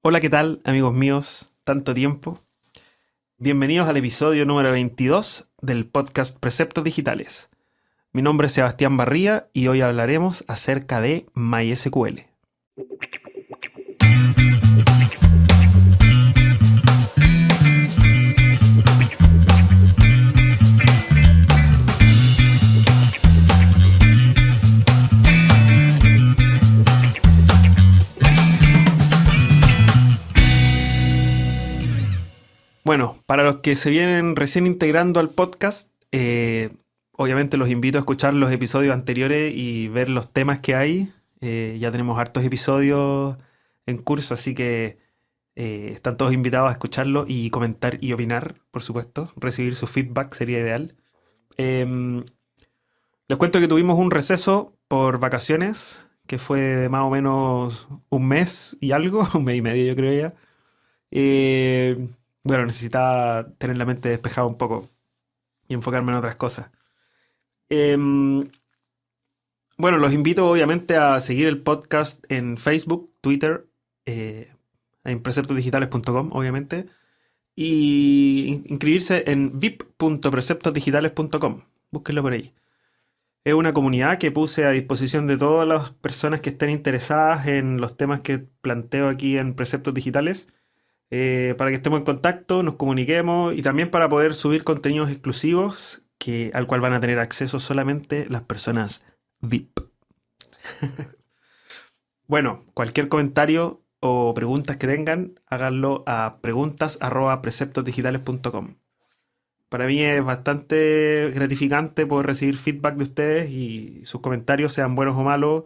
Hola, ¿qué tal, amigos míos? Tanto tiempo. Bienvenidos al episodio número 22 del podcast Preceptos Digitales. Mi nombre es Sebastián Barría y hoy hablaremos acerca de MySQL. Bueno, para los que se vienen recién integrando al podcast, obviamente los invito a escuchar los episodios anteriores y ver los temas que hay. Ya tenemos hartos episodios en curso, así que están todos invitados a escucharlo y comentar y opinar, por supuesto. Recibir su feedback sería ideal. Em, Les cuento que tuvimos un receso por vacaciones, que fue de más o menos un mes y algo, un mes y medio yo creo ya. Eh, bueno, necesitaba tener la mente despejada un poco y enfocarme en otras cosas. Em, bueno, los invito obviamente a seguir el podcast en Facebook, Twitter, en preceptosdigitales.com, obviamente, y inscribirse en vip.preceptosdigitales.com. Búsquenlo por ahí. Es una comunidad que puse a disposición de todas las personas que estén interesadas en los temas que planteo aquí en Preceptos Digitales, para que estemos en contacto, nos comuniquemos y también para poder subir contenidos exclusivos al cual van a tener acceso solamente las personas VIP. Bueno, cualquier comentario o preguntas que tengan, háganlo a preguntas@preceptosdigitales.com. Para mí es bastante gratificante poder recibir feedback de ustedes y sus comentarios, sean buenos o malos,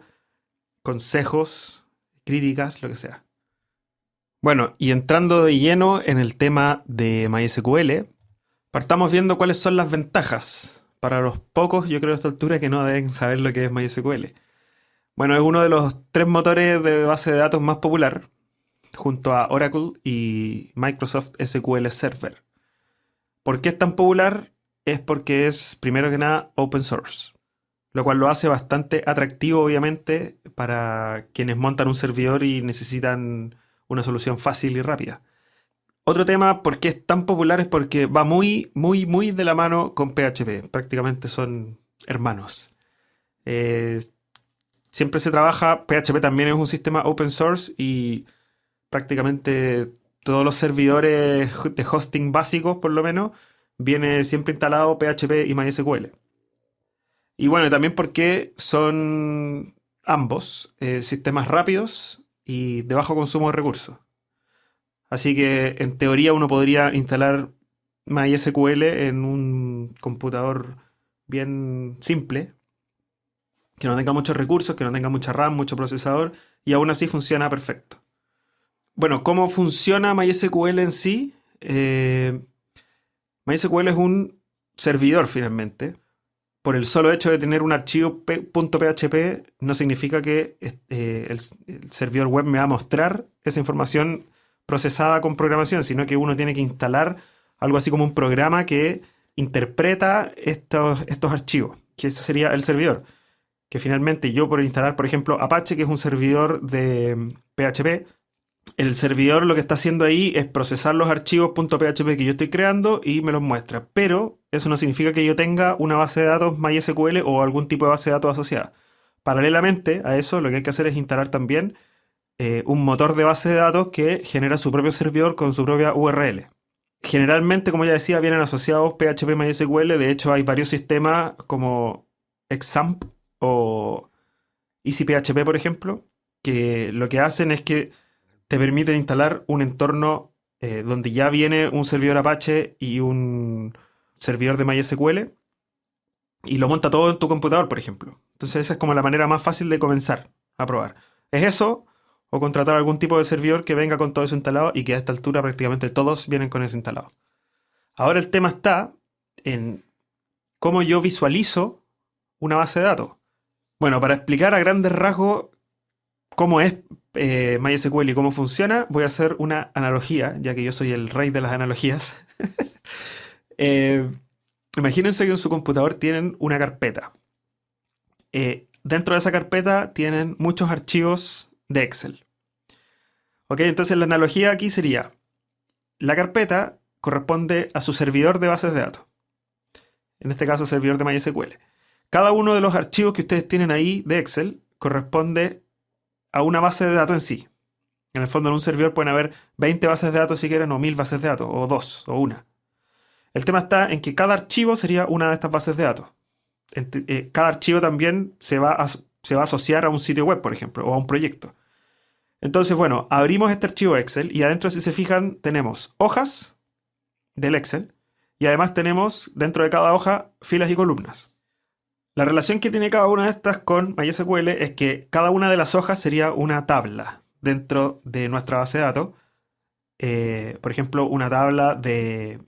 consejos, críticas, lo que sea. Bueno, y entrando de lleno en el tema de MySQL, partamos viendo cuáles son las ventajas. Para los pocos, yo creo a esta altura que no deben saber lo que es MySQL. Bueno, es uno de los tres motores de base de datos más popular, junto a Oracle y Microsoft SQL Server. ¿Por qué es tan popular? Es porque es, primero que nada, open source, lo cual lo hace bastante atractivo, obviamente, para quienes montan un servidor y necesitan una solución fácil y rápida. Otro tema, por qué es tan popular, es porque va muy, muy, muy de la mano con PHP. Prácticamente son hermanos. Eh, Siempre se trabaja, PHP también es un sistema open source y prácticamente todos los servidores de hosting básicos, por lo menos, viene siempre instalado PHP y MySQL. Y bueno, también porque son ambos sistemas rápidos y de bajo consumo de recursos. Así que en teoría uno podría instalar MySQL en un computador bien simple, que no tenga muchos recursos, que no tenga mucha RAM, mucho procesador, y aún así funciona perfecto. Bueno, ¿cómo funciona MySQL en sí? MySQL es un servidor finalmente. Por el solo hecho de tener un archivo .php no significa que el servidor web me va a mostrar esa información procesada con programación, sino que uno tiene que instalar algo así como un programa que interpreta estos archivos, que eso sería el servidor. Que finalmente yo por instalar, por ejemplo, Apache, que es un servidor de PHP, el servidor lo que está haciendo ahí es procesar los archivos .php que yo estoy creando y me los muestra. Pero eso no significa que yo tenga una base de datos MySQL o algún tipo de base de datos asociada. Paralelamente a eso, lo que hay que hacer es instalar también un motor de base de datos que genera su propio servidor con su propia URL. Generalmente, como ya decía, vienen asociados PHP y MySQL. De hecho, hay varios sistemas como XAMPP o EasyPHP, por ejemplo, que lo que hacen es que te permiten instalar un entorno donde ya viene un servidor Apache y un servidor de MySQL y lo monta todo en tu computador, por ejemplo. Entonces esa es como la manera más fácil de comenzar a probar. ¿Es eso? O contratar algún tipo de servidor que venga con todo eso instalado y que a esta altura prácticamente todos vienen con eso instalado. Ahora el tema está en cómo yo visualizo una base de datos. Bueno, para explicar a grandes rasgos cómo es MySQL y cómo funciona, voy a hacer una analogía, ya que yo soy el rey de las analogías. Eh, Imagínense que en su computador tienen una carpeta. Dentro de esa carpeta tienen muchos archivos de Excel. Ok, entonces la analogía aquí sería, la carpeta corresponde a su servidor de bases de datos. En este caso, servidor de MySQL. Cada uno de los archivos que ustedes tienen ahí de Excel corresponde a una base de datos en sí. En el fondo, en un servidor pueden haber 20 bases de datos si quieren, o 1000 bases de datos, o dos, o una. El tema está en que cada archivo sería una de estas bases de datos. Cada archivo también se va a asociar a un sitio web, por ejemplo, o a un proyecto. Entonces, bueno, abrimos este archivo Excel y adentro, si se fijan, tenemos hojas del Excel y además tenemos dentro de cada hoja filas y columnas. La relación que tiene cada una de estas con MySQL es que cada una de las hojas sería una tabla dentro de nuestra base de datos. Por ejemplo, una tabla de,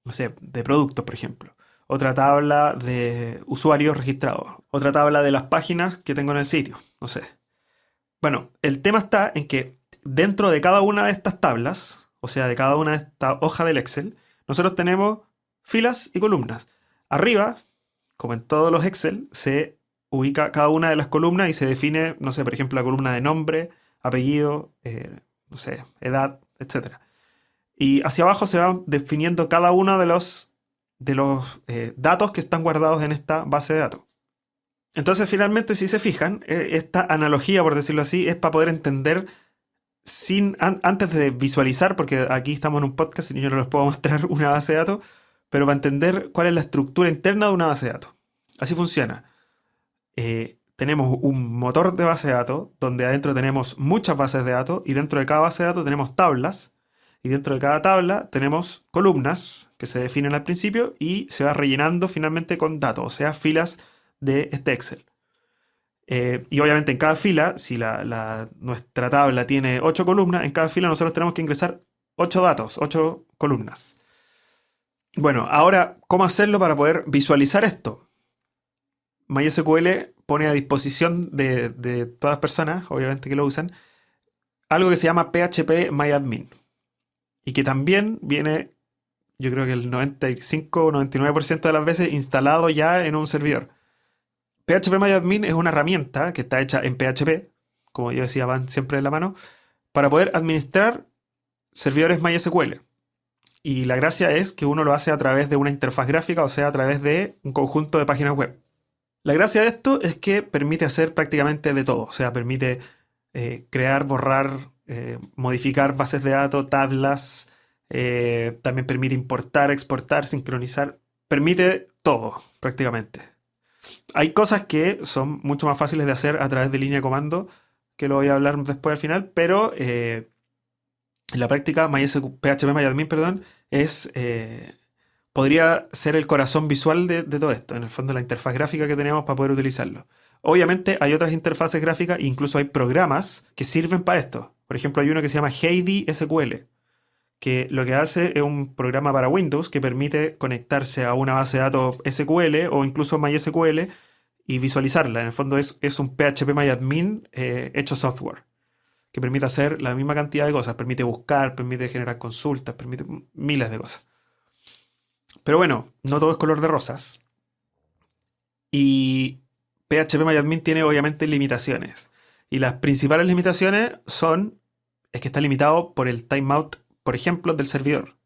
no sé, de productos, por ejemplo. Otra tabla de usuarios registrados. Otra tabla de las páginas que tengo en el sitio. No sé. Bueno, el tema está en que dentro de cada una de estas tablas, o sea, de cada una de estas hojas del Excel, nosotros tenemos filas y columnas. Arriba, como en todos los Excel, se ubica cada una de las columnas y se define, no sé, por ejemplo, la columna de nombre, apellido, no sé, edad, etc. Y hacia abajo se va definiendo cada uno de los datos que están guardados en esta base de datos. Entonces, finalmente, si se fijan, esta analogía, por decirlo así, es para poder entender antes de visualizar, porque aquí estamos en un podcast y yo no les puedo mostrar una base de datos, pero para entender cuál es la estructura interna de una base de datos. Así funciona. Tenemos un motor de base de datos donde adentro tenemos muchas bases de datos y dentro de cada base de datos tenemos tablas y dentro de cada tabla tenemos columnas que se definen al principio y se va rellenando finalmente con datos, o sea, filas de este Excel. Y obviamente en cada fila, si nuestra tabla tiene 8 columnas, en cada fila nosotros tenemos que ingresar 8 datos, 8 columnas. Bueno, ahora, ¿cómo hacerlo para poder visualizar esto? MySQL pone a disposición de todas las personas, obviamente que lo usan, algo que se llama PHP-MyAdmin. Y que también viene, yo creo que el 95 o 99% de las veces instalado ya en un servidor. PHP-MyAdmin es una herramienta que está hecha en PHP, como yo decía, van siempre de la mano, para poder administrar servidores MySQL. Y la gracia es que uno lo hace a través de una interfaz gráfica, o sea, a través de un conjunto de páginas web. La gracia de esto es que permite hacer prácticamente de todo, o sea, permite crear, borrar, modificar bases de datos, tablas, también permite importar, exportar, sincronizar, permite todo prácticamente. Hay cosas que son mucho más fáciles de hacer a través de línea de comando, que lo voy a hablar después al final, pero en la práctica PHP-MyAdmin, perdón, podría ser el corazón visual de todo esto, en el fondo la interfaz gráfica que tenemos para poder utilizarlo. Obviamente hay otras interfaces gráficas, incluso hay programas que sirven para esto. Por ejemplo, hay uno que se llama Heidi SQL, que lo que hace es un programa para Windows que permite conectarse a una base de datos SQL o incluso MySQL y visualizarla. En el fondo es un PHP-MyAdmin hecho software, que permite hacer la misma cantidad de cosas. Permite buscar, permite generar consultas, permite miles de cosas. Pero bueno, no todo es color de rosas. Y PHP-MyAdmin tiene obviamente limitaciones. Y las principales limitaciones es que está limitado por el timeout, por ejemplo, del servidor.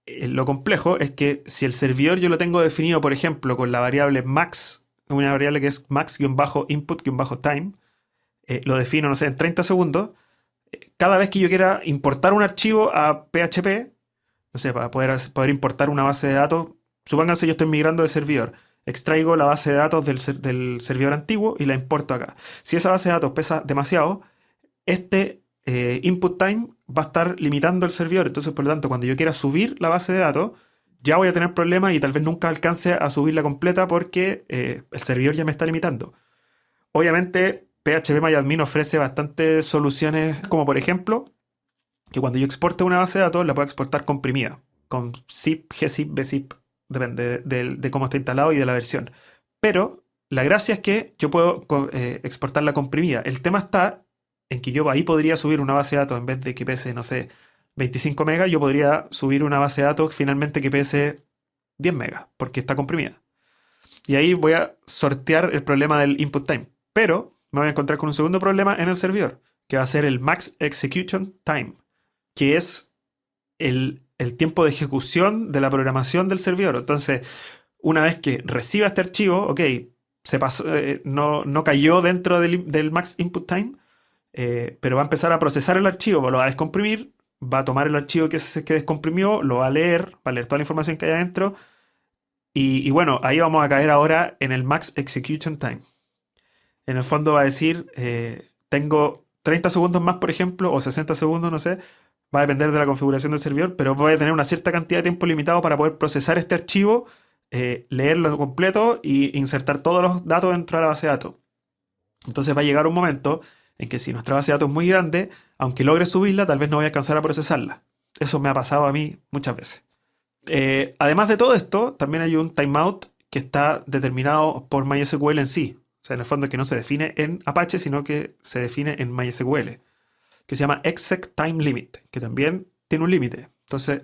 Lo complejo es que si el servidor yo lo tengo definido, por ejemplo, con la variable max, una variable que es max-input-time, lo defino, no sé, en 30 segundos, cada vez que yo quiera importar un archivo a PHP, no sé, para poder importar una base de datos, supónganse yo estoy migrando de servidor, extraigo la base de datos del servidor antiguo y la importo acá. Si esa base de datos pesa demasiado, este input time va a estar limitando el servidor. Entonces, por lo tanto, cuando yo quiera subir la base de datos, ya voy a tener problemas y tal vez nunca alcance a subirla completa porque el servidor ya me está limitando. Obviamente, PHP-MyAdmin ofrece bastantes soluciones, como por ejemplo, que cuando yo exporte una base de datos, la puedo exportar comprimida, con zip, gzip, bzip, depende de cómo está instalado y de la versión. Pero la gracia es que yo puedo exportarla comprimida. El tema está en que yo ahí podría subir una base de datos en vez de que pese, no sé, 25 megas, yo podría subir una base de datos finalmente que pese 10 megas, porque está comprimida. Y ahí voy a sortear el problema del input time. Pero me voy a encontrar con un segundo problema en el servidor, que va a ser el Max Execution Time, que es el tiempo de ejecución de la programación del servidor. Entonces, una vez que reciba este archivo, ok, se pasó, no cayó dentro del Max Input Time, pero va a empezar a procesar el archivo, lo va a descomprimir, va a tomar el archivo que descomprimió, lo va a leer toda la información que hay adentro. Y bueno, ahí vamos a caer ahora en el Max Execution Time. En el fondo va a decir, tengo 30 segundos más, por ejemplo, o 60 segundos, no sé, va a depender de la configuración del servidor, pero voy a tener una cierta cantidad de tiempo limitado para poder procesar este archivo, leerlo completo y insertar todos los datos dentro de la base de datos. Entonces va a llegar un momento en que si nuestra base de datos es muy grande, aunque logre subirla, tal vez no voy a alcanzar a procesarla. Eso me ha pasado a mí muchas veces. Además de todo esto, también hay un timeout que está determinado por MySQL en sí. O sea, en el fondo que no se define en Apache, sino que se define en MySQL, que se llama exec time limit, que también tiene un límite. Entonces,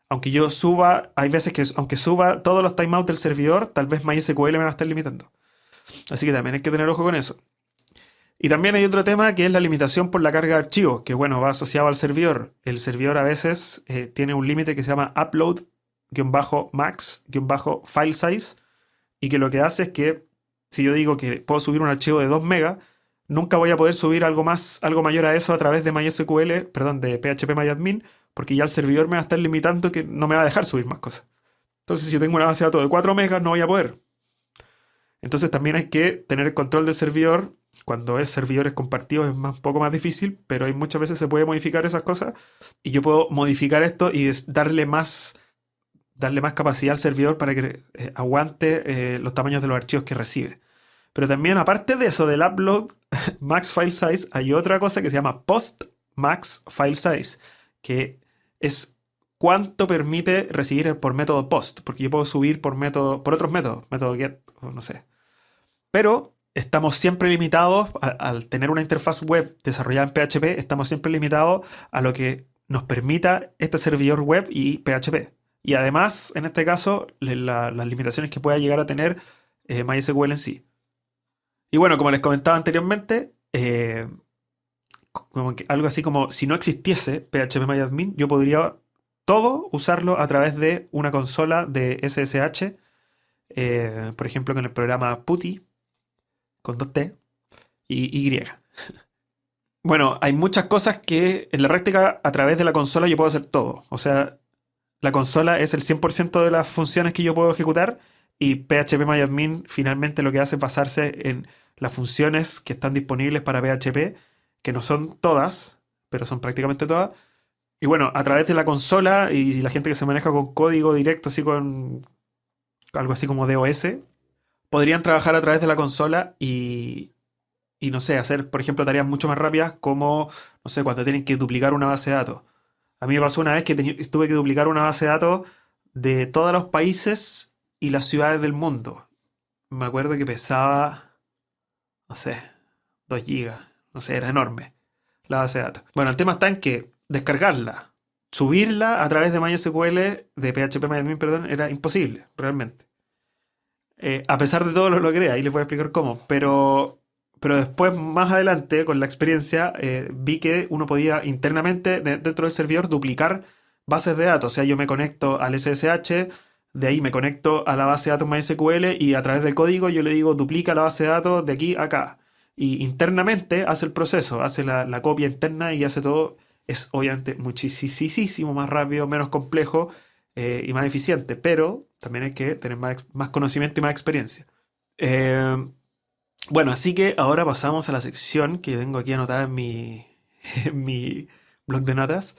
aunque yo suba, hay veces que aunque suba todos los timeouts del servidor, tal vez MySQL me va a estar limitando. Así que también hay que tener ojo con eso. Y también hay otro tema que es la limitación por la carga de archivos, que bueno, va asociado al servidor. El servidor a veces tiene un límite que se llama upload-max-file size, y que lo que hace es que si yo digo que puedo subir un archivo de 2 megas, nunca voy a poder subir algo mayor a eso a través de MySQL, perdón, de PHP-MyAdmin, porque ya el servidor me va a estar limitando que no me va a dejar subir más cosas. Entonces, si yo tengo una base de datos de 4 megas, no voy a poder. Entonces, también hay que tener el control del servidor. Cuando es servidores compartidos es un poco más difícil, pero hay muchas veces se puede modificar esas cosas y yo puedo modificar esto y darle más capacidad al servidor para que aguante los tamaños de los archivos que recibe. Pero también, aparte de eso, del upload max file size, hay otra cosa que se llama post max file size, que es cuánto permite recibir por método post, porque yo puedo subir por otros métodos, método get, o no sé. Pero estamos siempre limitados, al tener una interfaz web desarrollada en PHP, estamos siempre limitados a lo que nos permita este servidor web y PHP. Y además, en este caso, las limitaciones que pueda llegar a tener MySQL en sí. Y bueno, como les comentaba anteriormente, algo así como si no existiese PHP-MyAdmin, yo podría todo usarlo a través de una consola de SSH, por ejemplo con el programa PuTTY, con 2T y Y. Bueno, hay muchas cosas que en la práctica a través de la consola yo puedo hacer todo. O sea, la consola es el 100% de las funciones que yo puedo ejecutar y PHP-MyAdmin finalmente lo que hace es basarse en las funciones que están disponibles para PHP, que no son todas, pero son prácticamente todas. Y bueno, a través de la consola y la gente que se maneja con código directo, así con algo así como DOS, podrían trabajar a través de la consola y no sé, hacer, por ejemplo, tareas mucho más rápidas como, no sé, cuando tienen que duplicar una base de datos. A mí me pasó una vez que tuve que duplicar una base de datos de todos los países y las ciudades del mundo. Me acuerdo que pesaba, no sé, 2 gigas. No sé, era enorme la base de datos. Bueno, el tema está en que descargarla, subirla a través de MySQL, de PHP-MyAdmin, perdón, era imposible, realmente. A pesar de todo lo logré, ahí les voy a explicar cómo. Pero después, más adelante, con la experiencia, vi que uno podía internamente, dentro del servidor, duplicar bases de datos. O sea, yo me conecto al SSH, de ahí me conecto a la base de datos MySQL y a través del código yo le digo duplica la base de datos de aquí a acá. Y internamente hace el proceso, hace la copia interna y hace todo. Es obviamente muchísimo más rápido, menos complejo y más eficiente. Pero también hay que tener más conocimiento y más experiencia. Bueno, así que ahora pasamos a la sección que tengo aquí anotada en en mi blog de notas.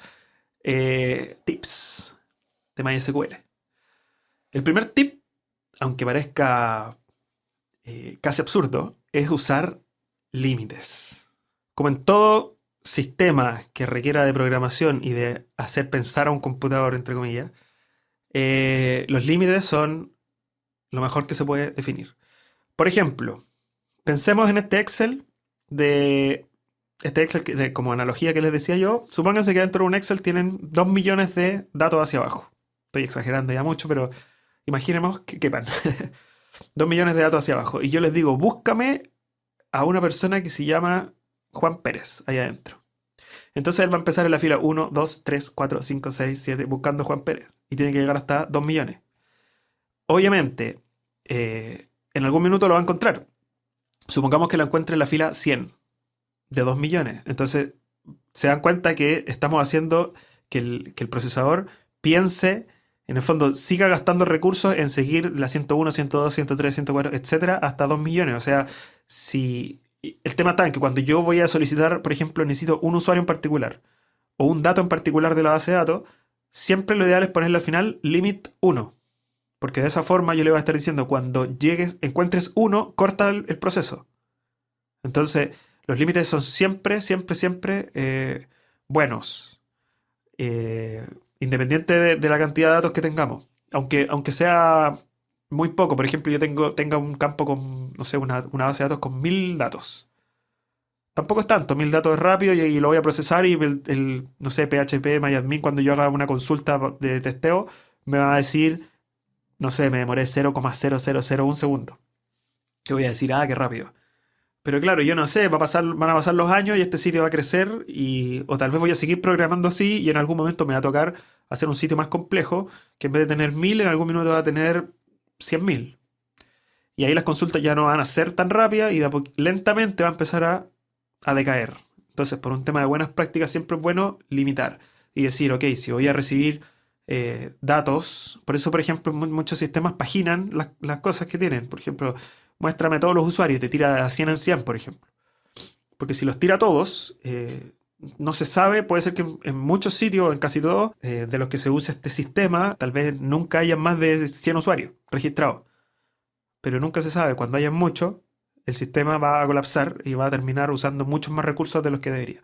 Tips de MySQL. El primer tip, aunque parezca casi absurdo, es usar límites. Como en todo sistema que requiera de programación y de hacer pensar a un computador, entre comillas, los límites son lo mejor que se puede definir. Por ejemplo, pensemos en este Excel como analogía que les decía yo. Supónganse que dentro de un Excel tienen 2 millones de datos hacia abajo. Estoy exagerando ya mucho, pero imaginemos que quepan 2 millones de datos hacia abajo. Y yo les digo, búscame a una persona que se llama Juan Pérez ahí adentro. Entonces él va a empezar en la fila 1, 2, 3, 4, 5, 6, 7 buscando a Juan Pérez. Y tiene que llegar hasta 2 millones. Obviamente, en algún minuto lo va a encontrar. Supongamos que lo encuentre en la fila 100 de 2 millones. Entonces se dan cuenta que estamos haciendo que el procesador piense, en el fondo, siga gastando recursos en seguir la 101, 102, 103, 104, etcétera, hasta 2 millones. O sea, si el tema está en que cuando yo voy a solicitar, por ejemplo, necesito un usuario en particular o un dato en particular de la base de datos, siempre lo ideal es ponerle al final limit 1. Porque de esa forma yo le voy a estar diciendo, cuando llegues, encuentres 1, corta el proceso. Entonces, los límites son siempre, siempre, siempre buenos. Independiente de la cantidad de datos que tengamos. Aunque sea muy poco. Por ejemplo, yo tenga un campo con, no sé, una base de datos con 1000 datos. Tampoco es tanto. 1000 datos es rápido y lo voy a procesar y no sé, PHP, MyAdmin, cuando yo haga una consulta de testeo, me va a decir, no sé, me demoré 0,0001 segundo. Que voy a decir, qué rápido. Pero claro, yo no sé, van a pasar los años y este sitio va a crecer o tal vez voy a seguir programando así y en algún momento me va a tocar hacer un sitio más complejo que en vez de tener 1000, en algún minuto va a tener 100.000. Y ahí las consultas ya no van a ser tan rápidas y lentamente va a empezar a decaer. Entonces, por un tema de buenas prácticas, siempre es bueno limitar y decir, ok, si voy a recibir datos, por eso, por ejemplo, muchos sistemas paginan las cosas que tienen. Por ejemplo, muéstrame todos los usuarios y te tira de 100 en 100, por ejemplo. Porque si los tira todos, no se sabe, puede ser que en muchos sitios, en casi todos, de los que se usa este sistema, tal vez nunca haya más de 100 usuarios registrados. Pero nunca se sabe, cuando haya muchos, el sistema va a colapsar y va a terminar usando muchos más recursos de los que debería.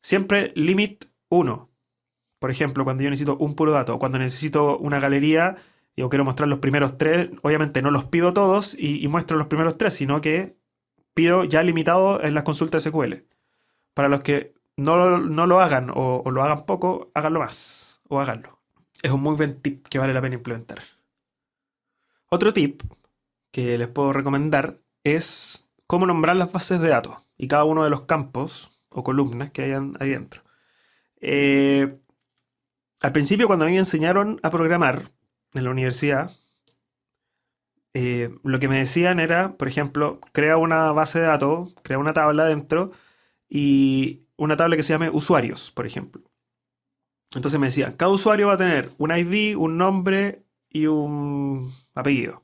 Siempre limit 1. Por ejemplo, cuando yo necesito un puro dato, cuando necesito una galería y yo quiero mostrar los primeros 3, obviamente no los pido todos y muestro los primeros 3, sino que pido ya limitado en las consultas SQL. Para los que no lo hagan o lo hagan poco, háganlo más o háganlo. Es un muy buen tip que vale la pena implementar. Otro tip que les puedo recomendar es cómo nombrar las bases de datos y cada uno de los campos o columnas que hayan ahí dentro. Al principio, cuando a mí me enseñaron a programar en la universidad, lo que me decían era, por ejemplo, crea una base de datos, crea una tabla dentro y una tabla que se llame usuarios, por ejemplo. Entonces me decían, cada usuario va a tener un ID, un nombre y un apellido.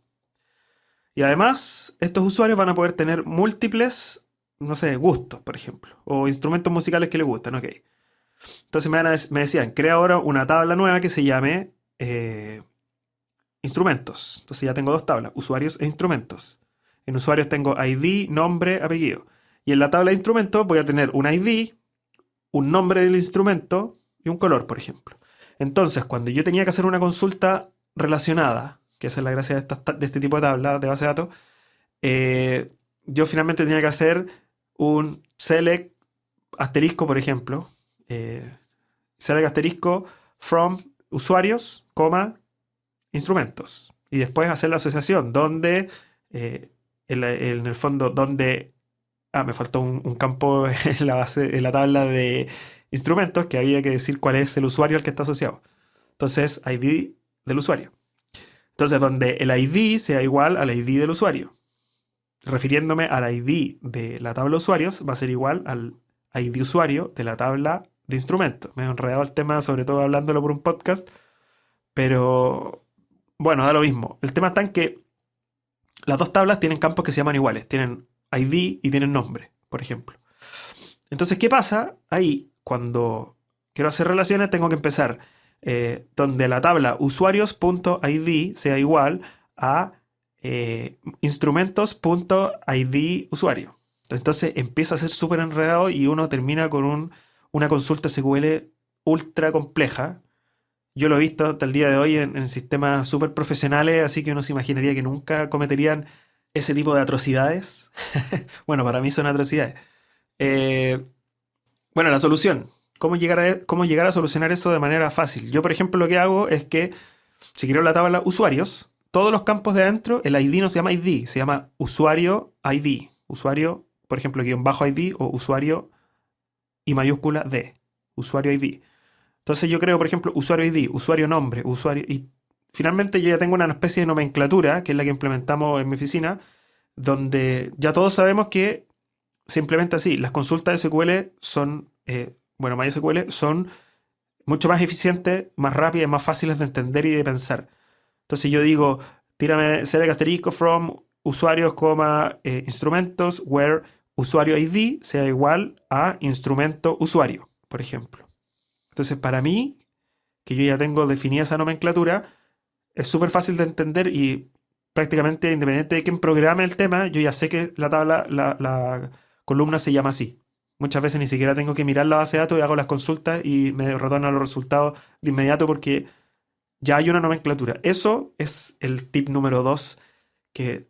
Y además, estos usuarios van a poder tener múltiples, no sé, gustos, por ejemplo, o instrumentos musicales que les gustan, ok. Entonces me decían, crea ahora una tabla nueva que se llame instrumentos. Entonces ya tengo 2 tablas, usuarios e instrumentos. En usuarios tengo ID, nombre, apellido. Y en la tabla de instrumentos voy a tener un ID, un nombre del instrumento y un color, por ejemplo. Entonces, cuando yo tenía que hacer una consulta relacionada, que esa es la gracia de este tipo de tabla de base de datos, yo finalmente tenía que hacer un select asterisco, por ejemplo, select asterisco from usuarios, instrumentos. Y después hacer la asociación donde, en el fondo, donde... me faltó un campo en la tabla de instrumentos que había que decir cuál es el usuario al que está asociado. Entonces, ID del usuario. Entonces, donde el ID sea igual al ID del usuario. Refiriéndome al ID de la tabla de usuarios, va a ser igual al ID usuario de la tabla de instrumentos. Me he enredado el tema, sobre todo hablándolo por un podcast, pero bueno, da lo mismo. El tema está en que las 2 tablas tienen campos que se llaman iguales. Tienen ID y tienen nombre, por ejemplo. Entonces, ¿qué pasa? Ahí, cuando quiero hacer relaciones, tengo que empezar donde la tabla usuarios.id sea igual a instrumentos.id usuario. Entonces empieza a ser súper enredado y uno termina con una consulta SQL ultra compleja. Yo lo he visto hasta el día de hoy en sistemas súper profesionales, así que uno se imaginaría que nunca cometerían ese tipo de atrocidades. Bueno, para mí son atrocidades. Bueno, la solución. ¿Cómo llegar a solucionar eso de manera fácil? Yo, por ejemplo, lo que hago es que, si quiero la tabla usuarios, todos los campos de adentro, el ID no se llama ID, se llama usuario ID. Usuario por ejemplo, guión bajo ID o usuario y mayúscula de usuario ID. Entonces yo creo, por ejemplo, usuario ID, usuario nombre, usuario... Y finalmente yo ya tengo una especie de nomenclatura, que es la que implementamos en mi oficina, donde ya todos sabemos que se implementa así. Las consultas SQL son, MySQL son mucho más eficientes, más rápidas, más fáciles de entender y de pensar. Entonces yo digo, tírame select asterisco from usuarios, instrumentos, where usuario ID sea igual a instrumento usuario, por ejemplo. Entonces para mí, que yo ya tengo definida esa nomenclatura, es súper fácil de entender y prácticamente independiente de quién programe el tema, yo ya sé que la tabla, la columna se llama así. Muchas veces ni siquiera tengo que mirar la base de datos y hago las consultas y me retornan los resultados de inmediato porque ya hay una nomenclatura. Eso es el tip número 2 que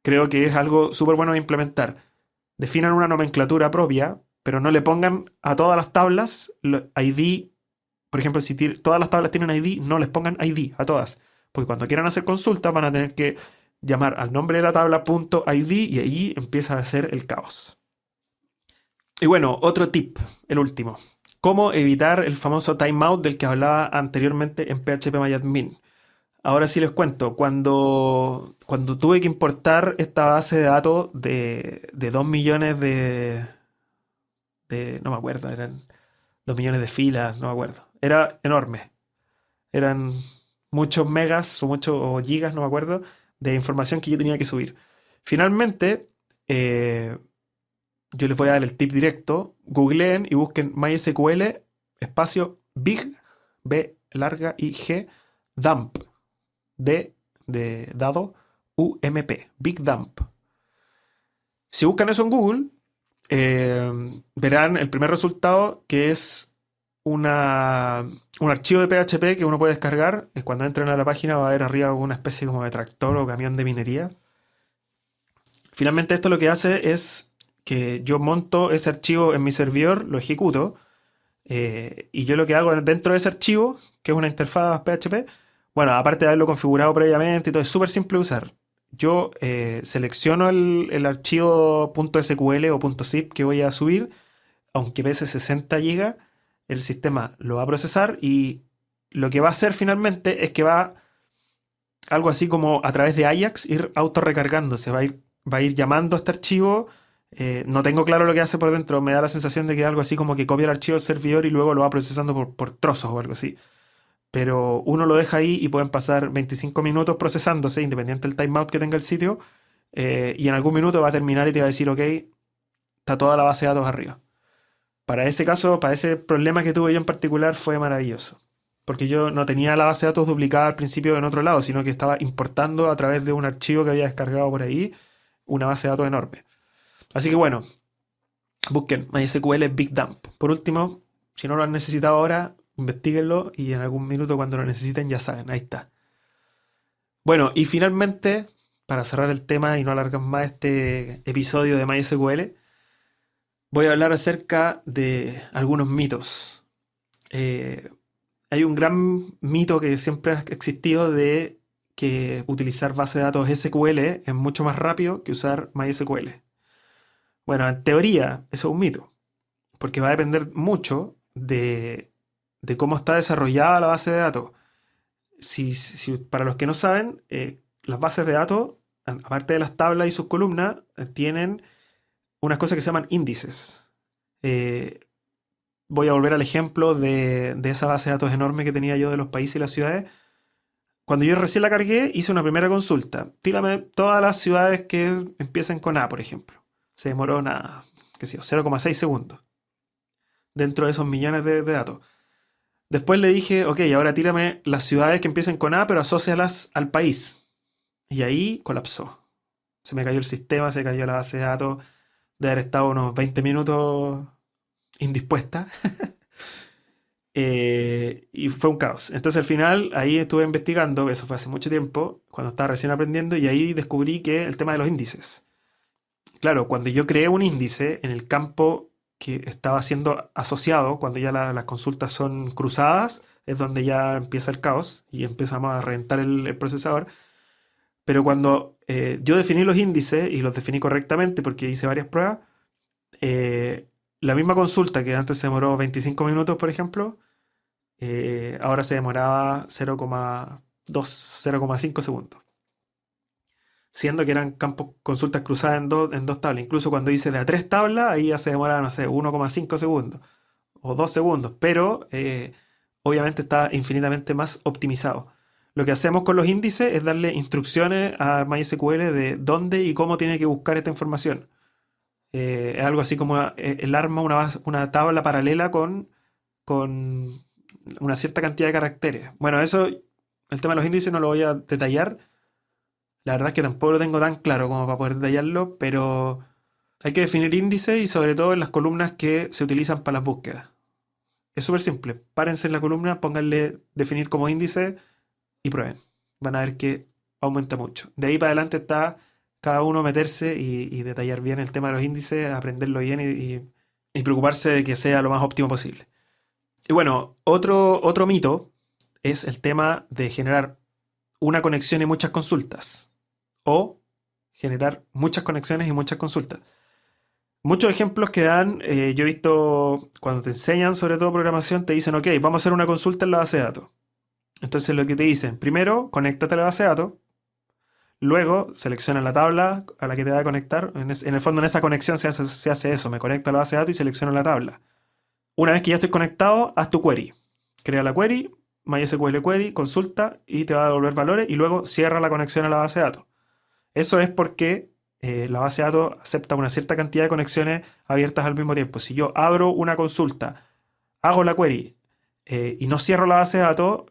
creo que es algo súper bueno de implementar. Definan una nomenclatura propia, pero no le pongan a todas las tablas ID. Por ejemplo, si todas las tablas tienen ID, no les pongan ID a todas. Porque cuando quieran hacer consultas van a tener que llamar al nombre de la tabla .id y ahí empieza a ser el caos. Y bueno, otro tip, el último. ¿Cómo evitar el famoso timeout del que hablaba anteriormente en PHP-MyAdmin? Ahora sí les cuento. Cuando tuve que importar esta base de datos de 2 millones no me acuerdo, eran 2 millones de filas, no me acuerdo. Era enorme. Eran muchos megas o gigas, no me acuerdo, de información que yo tenía que subir. Finalmente, yo les voy a dar el tip directo. Googleen y busquen MySQL espacio big, B larga y G, dump, D de dado, UMP, big dump. Si buscan eso en Google, verán el primer resultado que es un archivo de PHP que uno puede descargar. Cuando entren a la página va a haber arriba una especie como de tractor o camión de minería. Finalmente esto lo que hace es que yo monto ese archivo en mi servidor, lo ejecuto, y yo lo que hago dentro de ese archivo, que es una interfaz PHP, bueno, aparte de haberlo configurado previamente y todo, es súper simple de usar. Yo selecciono el archivo .sql o .zip que voy a subir, aunque pese 60 GB, el sistema lo va a procesar y lo que va a hacer finalmente es que va algo así como a través de Ajax ir autorrecargándose, va a ir llamando a este archivo. No tengo claro lo que hace por dentro, me da la sensación de que es algo así como que copia el archivo del servidor y luego lo va procesando por trozos o algo así. Pero uno lo deja ahí y pueden pasar 25 minutos procesándose, independiente del timeout que tenga el sitio, y en algún minuto va a terminar y te va a decir, ok, está toda la base de datos arriba. Para ese caso, para ese problema que tuve yo en particular, fue maravilloso. Porque yo no tenía la base de datos duplicada al principio en otro lado, sino que estaba importando a través de un archivo que había descargado por ahí una base de datos enorme. Así que bueno, busquen MySQL Big Dump. Por último, si no lo han necesitado ahora, investíguenlo y en algún minuto cuando lo necesiten ya saben, ahí está. Bueno, y finalmente, para cerrar el tema y no alargar más este episodio de MySQL, voy a hablar acerca de algunos mitos. Hay un gran mito que siempre ha existido de que utilizar base de datos SQL es mucho más rápido que usar MySQL. Bueno, en teoría eso es un mito, porque va a depender mucho de cómo está desarrollada la base de datos. Para los que no saben, las bases de datos, aparte de las tablas y sus columnas, tienen unas cosas que se llaman índices. Voy a volver al ejemplo de esa base de datos enorme que tenía yo de los países y las ciudades. Cuando yo recién la cargué, hice una primera consulta. Tírame todas las ciudades que empiecen con A, por ejemplo. Se demoró nada, qué sé yo, 0,6 segundos. Dentro de esos millones de datos. Después le dije, ok, ahora tírame las ciudades que empiecen con A, pero asócialas al país. Y ahí colapsó. Se me cayó el sistema, se cayó la base de datos. De haber estado unos 20 minutos indispuesta. Y fue un caos. Entonces al final ahí estuve investigando, eso fue hace mucho tiempo, cuando estaba recién aprendiendo, y ahí descubrí que el tema de los índices. Claro, cuando yo creé un índice en el campo que estaba siendo asociado, cuando ya las consultas son cruzadas, es donde ya empieza el caos y empezamos a reventar el procesador. Pero cuando yo definí los índices y los definí correctamente porque hice varias pruebas, la misma consulta que antes se demoró 25 minutos, por ejemplo, ahora se demoraba 0,2, 0,5 segundos. Siendo que eran campos consultas cruzadas en dos tablas. Incluso cuando hice de a tres tablas, ahí ya se demoraba, no sé, 1,5 segundos o 2 segundos. Pero obviamente está infinitamente más optimizado. Lo que hacemos con los índices es darle instrucciones a MySQL de dónde y cómo tiene que buscar esta información. Es algo así como él arma una tabla paralela con una cierta cantidad de caracteres. Bueno, eso, el tema de los índices no lo voy a detallar. La verdad es que tampoco lo tengo tan claro como para poder detallarlo, pero hay que definir índices y sobre todo en las columnas que se utilizan para las búsquedas. Es súper simple. Párense en la columna, pónganle definir como índice y prueben. Van a ver que aumenta mucho. De ahí para adelante está cada uno meterse y detallar bien el tema de los índices, aprenderlo bien y preocuparse de que sea lo más óptimo posible. Y bueno, otro mito es el tema de generar una conexión y muchas consultas. O generar muchas conexiones y muchas consultas. Muchos ejemplos que dan, yo he visto cuando te enseñan sobre todo programación, te dicen, ok, vamos a hacer una consulta en la base de datos. Entonces lo que te dicen, primero, conéctate a la base de datos. Luego, selecciona la tabla a la que te va a conectar. En el fondo, en esa conexión se hace eso. Me conecto a la base de datos y selecciono la tabla. Una vez que ya estoy conectado, haz tu query. Crea la query, MySQL query, consulta y te va a devolver valores y luego cierra la conexión a la base de datos. Eso es porque la base de datos acepta una cierta cantidad de conexiones abiertas al mismo tiempo. Si yo abro una consulta, hago la query y no cierro la base de datos,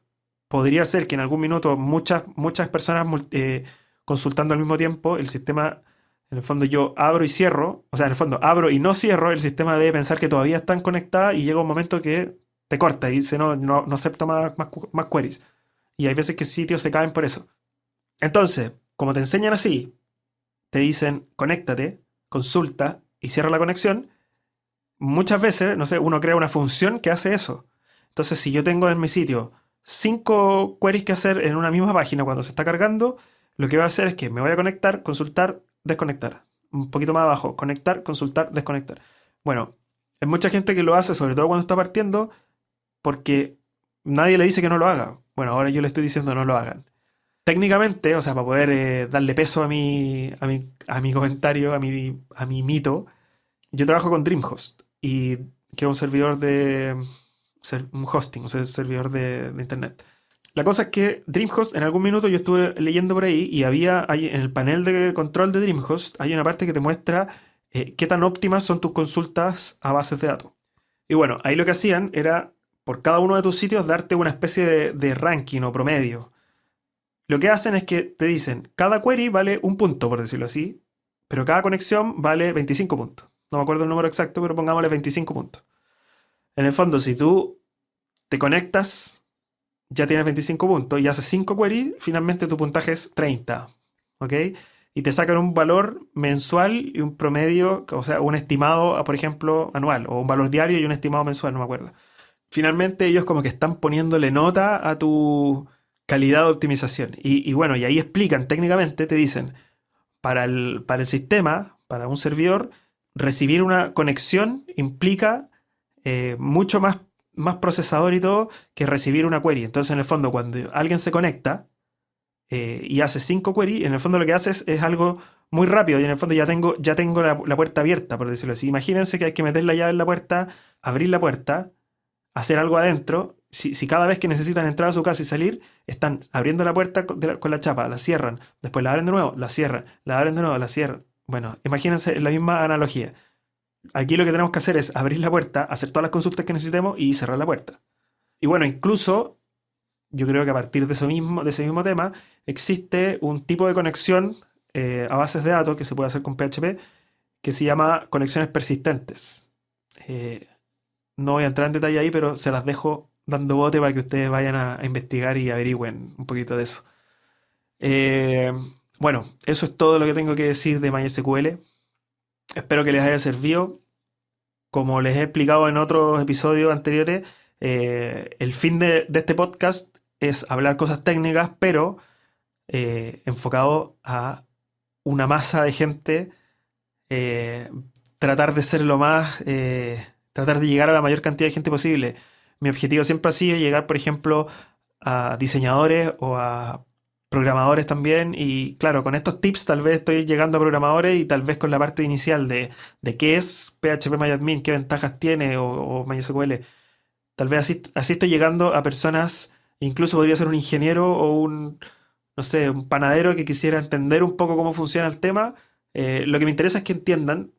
podría ser que en algún minuto muchas personas consultando al mismo tiempo, el sistema, en el fondo yo abro y cierro, o sea, en el fondo abro y no cierro, el sistema debe pensar que todavía están conectadas y llega un momento que te corta y dice no acepto más queries. Y hay veces que sitios se caen por eso. Entonces, como te enseñan así, te dicen conéctate, consulta y cierra la conexión, muchas veces, no sé, uno crea una función que hace eso. Entonces, si yo tengo en mi sitio 5 queries que hacer en una misma página cuando se está cargando, lo que voy a hacer es que me voy a conectar, consultar, desconectar. Un poquito más abajo, conectar, consultar, desconectar. Bueno, hay mucha gente que lo hace, sobre todo cuando está partiendo, porque nadie le dice que no lo haga. Bueno, ahora yo le estoy diciendo no lo hagan. Técnicamente, o sea, para poder darle peso a mi comentario, a mi mito, yo trabajo con DreamHost, y que es un servidor un hosting, o sea, servidor de internet. La cosa es que DreamHost, en algún minuto yo estuve leyendo por ahí y en el panel de control de DreamHost hay una parte que te muestra qué tan óptimas son tus consultas a bases de datos. Y bueno, ahí lo que hacían era, por cada uno de tus sitios, darte una especie de ranking o promedio. Lo que hacen es que te dicen, cada query vale un punto, por decirlo así, pero cada conexión vale 25 puntos. No me acuerdo el número exacto, pero pongámosle 25 puntos. En el fondo, si tú te conectas, ya tienes 25 puntos y haces 5 queries, finalmente tu puntaje es 30. ¿Ok? Y te sacan un valor mensual y un promedio, o sea, un estimado, por ejemplo, anual, o un valor diario y un estimado mensual, no me acuerdo. Finalmente ellos como que están poniéndole nota a tu calidad de optimización. Y bueno, y ahí explican técnicamente, te dicen, para el sistema, para un servidor, recibir una conexión implica mucho más procesador y todo que recibir una query. Entonces, en el fondo, cuando alguien se conecta y hace 5 queries, en el fondo lo que hace es algo muy rápido y en el fondo ya tengo la puerta abierta, por decirlo así. Imagínense que hay que meter la llave en la puerta, abrir la puerta, hacer algo adentro. Si cada vez que necesitan entrar a su casa y salir, están abriendo la puerta con la chapa, la cierran, después la abren de nuevo, la cierran, la abren de nuevo, la cierran. Bueno, imagínense la misma analogía. Aquí lo que tenemos que hacer es abrir la puerta, hacer todas las consultas que necesitemos y cerrar la puerta. Y bueno, incluso yo creo que a partir de ese mismo tema, existe un tipo de conexión a bases de datos que se puede hacer con PHP que se llama conexiones persistentes. No voy a entrar en detalle ahí, pero se las dejo dando bote para que ustedes vayan a investigar y averigüen un poquito de eso. Eh, bueno, eso es todo lo que tengo que decir de MySQL. Espero que les haya servido. Como les he explicado en otros episodios anteriores, el fin de este podcast es hablar cosas técnicas, pero enfocado a una masa de gente, tratar de ser tratar de llegar a la mayor cantidad de gente posible. Mi objetivo siempre ha sido llegar, por ejemplo, a diseñadores o a programadores también. Y claro, con estos tips tal vez estoy llegando a programadores y tal vez con la parte inicial de qué es PHP MyAdmin, qué ventajas tiene o MySQL. Tal vez así estoy llegando a personas, incluso podría ser un ingeniero o no sé, un panadero que quisiera entender un poco cómo funciona el tema. Lo que me interesa es que entiendan,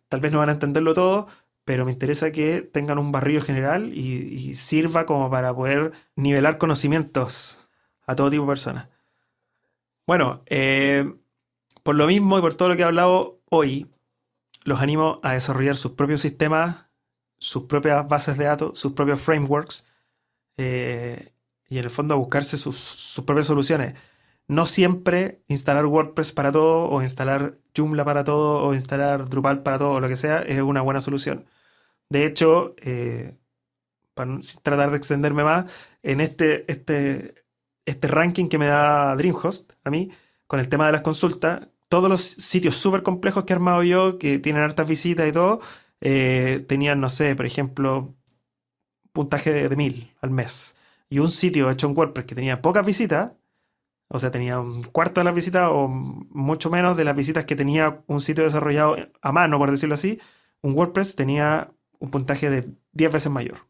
tal vez no van a entenderlo todo, pero me interesa que tengan un barrido general y sirva como para poder nivelar conocimientos a todo tipo de personas. Bueno, por lo mismo y por todo lo que he hablado hoy, los animo a desarrollar sus propios sistemas, sus propias bases de datos, sus propios frameworks, y en el fondo a buscarse sus propias soluciones. No siempre instalar WordPress para todo, o instalar Joomla para todo, o instalar Drupal para todo, o lo que sea, es una buena solución. De hecho, sin tratar de extenderme más, en este ranking que me da DreamHost a mí, con el tema de las consultas, todos los sitios súper complejos que he armado yo, que tienen hartas visitas y todo, tenían, no sé, por ejemplo, puntaje de 1000 al mes. Y un sitio hecho en WordPress que tenía pocas visitas, o sea, tenía un cuarto de las visitas o mucho menos de las visitas que tenía un sitio desarrollado a mano, por decirlo así, un WordPress tenía un puntaje de 10 veces mayor.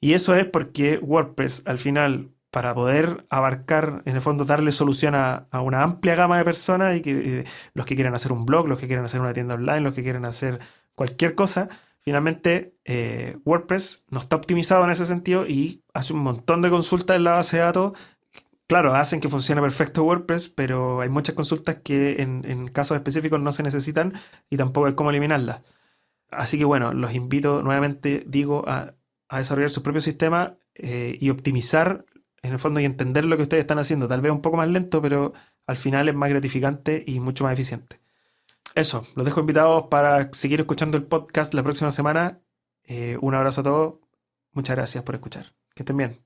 Y eso es porque WordPress, al final, para poder abarcar, en el fondo, darle solución a una amplia gama de personas, y que los que quieren hacer un blog, los que quieren hacer una tienda online, los que quieren hacer cualquier cosa, finalmente WordPress no está optimizado en ese sentido y hace un montón de consultas en la base de datos. Claro, hacen que funcione perfecto WordPress, pero hay muchas consultas que en casos específicos no se necesitan y tampoco hay cómo eliminarlas. Así que bueno, los invito nuevamente, digo, a desarrollar sus propios sistemas, y optimizar en el fondo y entender lo que ustedes están haciendo. Tal vez un poco más lento, pero al final es más gratificante y mucho más eficiente. Eso, los dejo invitados para seguir escuchando el podcast la próxima semana. Un abrazo a todos. Muchas gracias por escuchar. Que estén bien.